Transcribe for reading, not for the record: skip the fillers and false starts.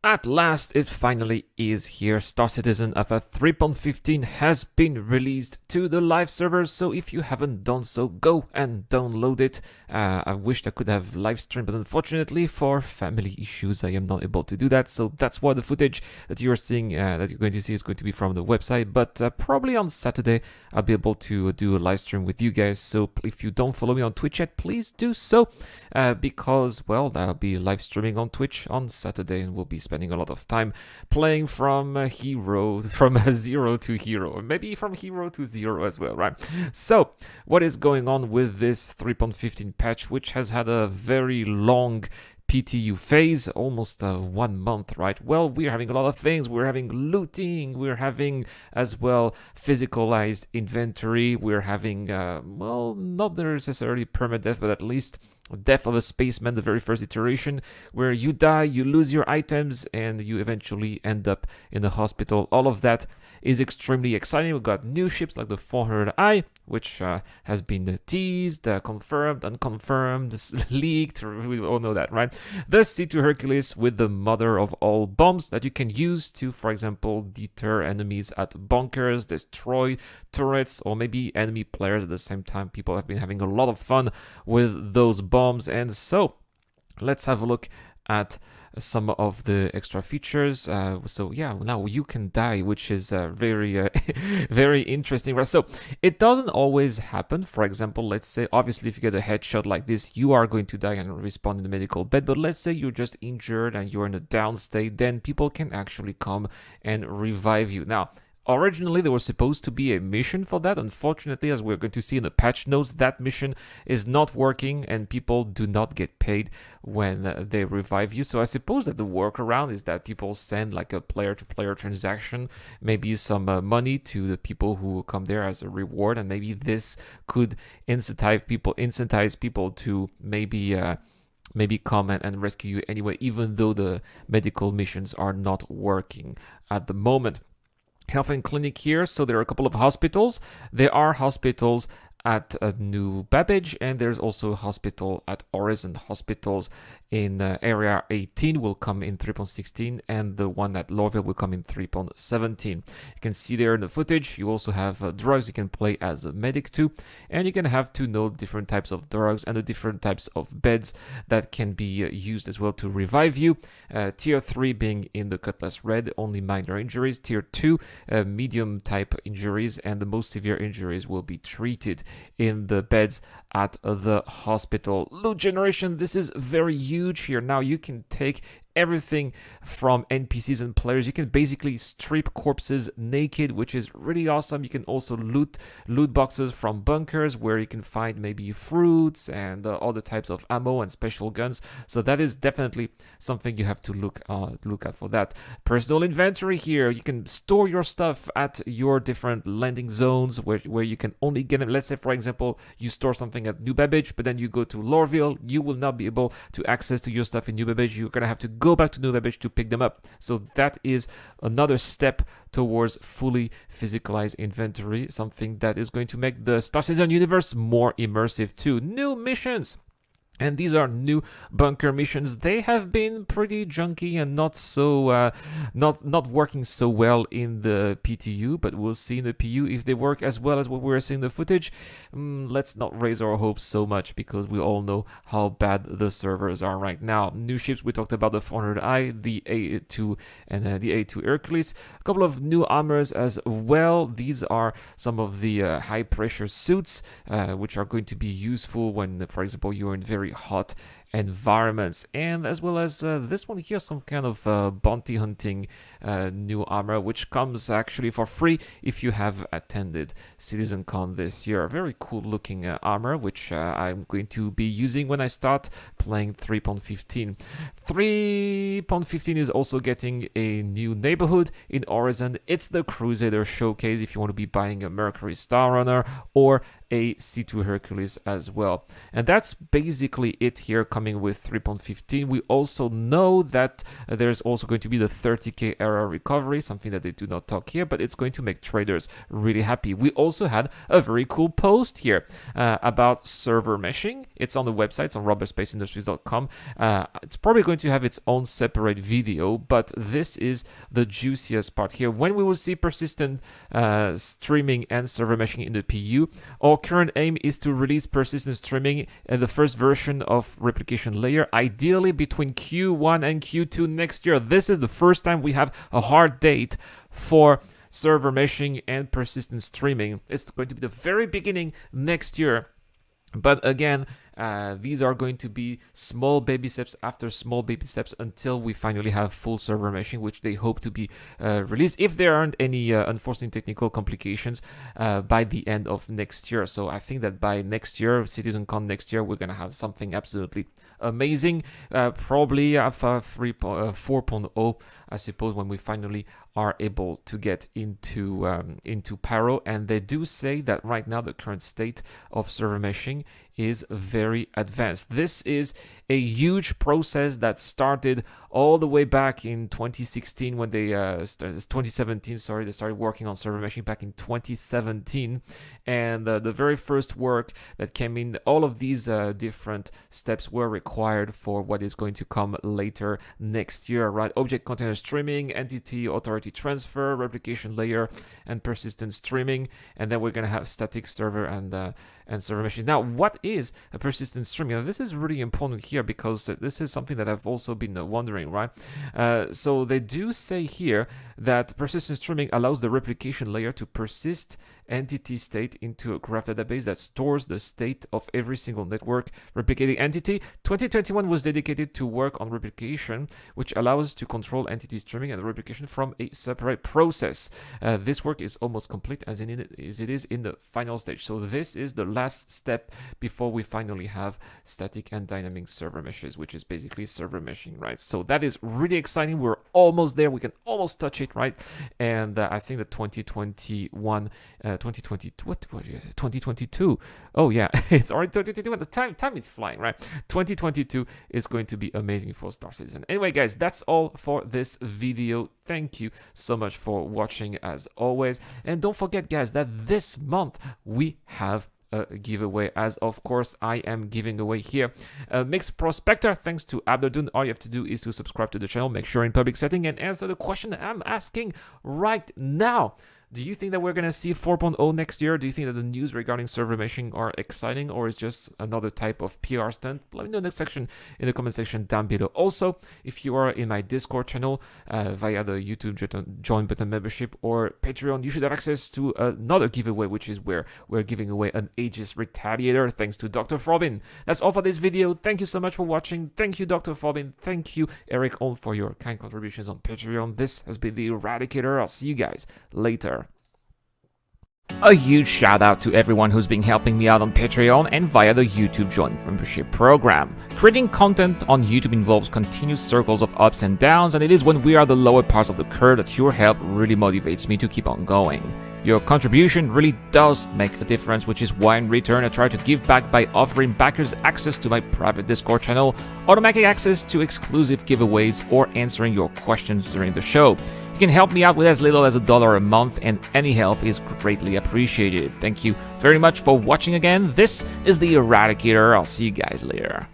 At last, it finally is here. Star Citizen Alpha 3.15 has been released to the live servers, so if you haven't done so, go and download it. I wished I could have live streamed, but unfortunately, for family issues, I am not able to do that. So that's why the footage that you're seeing, that you're going to see, is going to be from the website. But probably on Saturday, I'll be able to do a live stream with you guys. So if you don't follow me on Twitch yet, please do so, because, well, I'll be live streaming on Twitch on Saturday, and we'll be spending a lot of time playing from from zero to hero, or maybe from hero to zero as well, right? So, what is going on with this 3.15 patch, which has had a very long PTU phase, almost 1 month, right? Well, we're having a lot of things. We're having looting, we're having as well physicalized inventory, we're having, well, not necessarily permadeath, but at least Death of a Spaceman, the very first iteration, where you die, you lose your items, and you eventually end up in the hospital. All of that is extremely exciting. We've got new ships like the 400i, which has been teased, confirmed, unconfirmed, leaked. We all know that, right? The C2 Hercules with the mother of all bombs that you can use to, for example, deter enemies at bunkers, destroy turrets, or maybe enemy players at the same time. People have been having a lot of fun with those bombs, and so let's have a look at some of the extra features. So yeah, now you can die, which is very very interesting, right? So it doesn't always happen. For example, let's say, obviously, if you get a headshot like this, you are going to die and respawn in the medical bed. But let's say you're just injured and you're in a down state, then people can actually come and revive you. Now, originally, there was supposed to be a mission for that. Unfortunately, as we're going to see in the patch notes, that mission is not working and people do not get paid when they revive you. So I suppose that the workaround is that people send like a player-to-player transaction, maybe some money to the people who come there as a reward, and maybe this could incentivize people to maybe come and rescue you anyway, even though the medical missions are not working at the moment. Health and clinic here. So there are a couple of hospitals. There are hospitals at New Babbage, and there's also a hospital at Horizon. Hospitals in Area 18 will come in 3.16, and the one at Lorville will come in 3.17. You can see there in the footage, you also have drugs you can play as a medic too, and you can have to know different types of drugs and the different types of beds that can be used as well to revive you. Tier 3 being in the Cutlass Red, only minor injuries. Tier 2, medium type injuries, and the most severe injuries will be treated in the beds at the hospital. Loot generation, this is very huge here. Now you can take everything from NPCs and players. You can basically strip corpses naked, which is really awesome. You can also loot boxes from bunkers where you can find maybe fruits and other types of ammo and special guns. So that is definitely something you have to look at for that. Personal inventory here. You can store your stuff at your different landing zones where you can only get them. Let's say, for example, you store something at New Babbage, but then you go to Lorville. You will not be able to access to your stuff in New Babbage. You're going to have to go back to New Babbage to pick them up. So that is another step towards fully physicalized inventory, something that is going to make the Star Citizen universe more immersive too. New missions. And these are new bunker missions. They have been pretty junky and not so not working so well in the PTU, but we'll see in the PU if they work as well as what we're seeing in the footage. Let's not raise our hopes so much, because we all know how bad the servers are right now. New ships, we talked about the 400i, the A2, and the A2 Hercules. A couple of new armors as well. These are some of the high pressure suits, which are going to be useful when, for example, you're in very hot environments, and as well as this one here, some kind of bounty hunting new armor, which comes actually for free if you have attended CitizenCon this year. Very cool looking armor, which I'm going to be using when I start playing 3.15. 3.15 is also getting a new neighborhood in Horizon. It's the Crusader Showcase if you want to be buying a Mercury Star Runner or a C2 Hercules as well. And that's basically it here, coming coming with 3.15. We also know that there's also going to be the 30k error recovery, something that they do not talk here, but it's going to make traders really happy. We also had a very cool post here about server meshing. It's on the website, it's on roberspaceindustries.com. It's probably going to have its own separate video, but this is the juiciest part here. When we will see persistent streaming and server meshing in the PU, our current aim is to release persistent streaming in the first version of replication layer, ideally between Q1 and Q2 next year. This is the first time we have a hard date for server meshing and persistent streaming. It's going to be the very beginning next year. But again, these are going to be small baby steps after small baby steps until we finally have full server meshing, which they hope to be released, if there aren't any unforeseen technical complications, by the end of next year. So I think that by next year, CitizenCon next year, we're going to have something absolutely amazing, probably Alpha 4.0, I suppose, when we finally are able to get into Paro. And they do say that right now the current state of server meshing is very advanced. This is a huge process that started all the way back in 2016 when they 2017, sorry, they started working on server meshing back in 2017, and the very first work that came in, all of these different steps were required for what is going to come later next year, right? Object container streaming, entity authority transfer, replication layer, and persistent streaming, and then we're going to have static server and server meshing. Now, what is a persistent streaming? Now, this is really important here because this is something that I've also been wondering, right? So they do say here that persistent streaming allows the replication layer to persist entity state into a graph database that stores the state of every single network replicating entity. 2021 was dedicated to work on replication, which allows to control entity streaming and replication from a separate process. This work is almost complete as it is in the final stage. So this is the last step before we finally have static and dynamic server meshes, which is basically server meshing, right? So that is really exciting. We're almost there. We can almost touch it, right? And I think that 2022. Oh yeah, it's already 2021. The time is flying, right? 2022 is going to be amazing for Star Citizen. Anyway, guys, that's all for this video. Thank you so much for watching as always. And don't forget, guys, that this month we have a giveaway, as of course I am giving away here a Mixed Prospector thanks to Abderdun. All you have to do is to subscribe to the channel, make sure in public setting, and answer the question that I'm asking right now. Do you think that we're going to see 4.0 next year? Do you think that the news regarding server meshing are exciting, or is just another type of PR stunt? Let me know in the section, in the comment section down below. Also, if you are in my Discord channel via the YouTube join button membership or Patreon, you should have access to another giveaway, which is where we're giving away an Aegis Retaliator thanks to Dr. Forbin. That's all for this video. Thank you so much for watching. Thank you, Dr. Forbin. Thank you, Eric Olm, for your kind contributions on Patreon. This has been the Eradicator. I'll see you guys later. A huge shout out to everyone who's been helping me out on Patreon and via the YouTube Join Membership program. Creating content on YouTube involves continuous circles of ups and downs, and it is when we are the lower parts of the curve that your help really motivates me to keep on going. Your contribution really does make a difference, which is why in return I try to give back by offering backers access to my private Discord channel, automatic access to exclusive giveaways, or answering your questions during the show. You can help me out with as little as $1 a month, and any help is greatly appreciated. Thank you very much for watching again. This is the Eradicator. I'll see you guys later.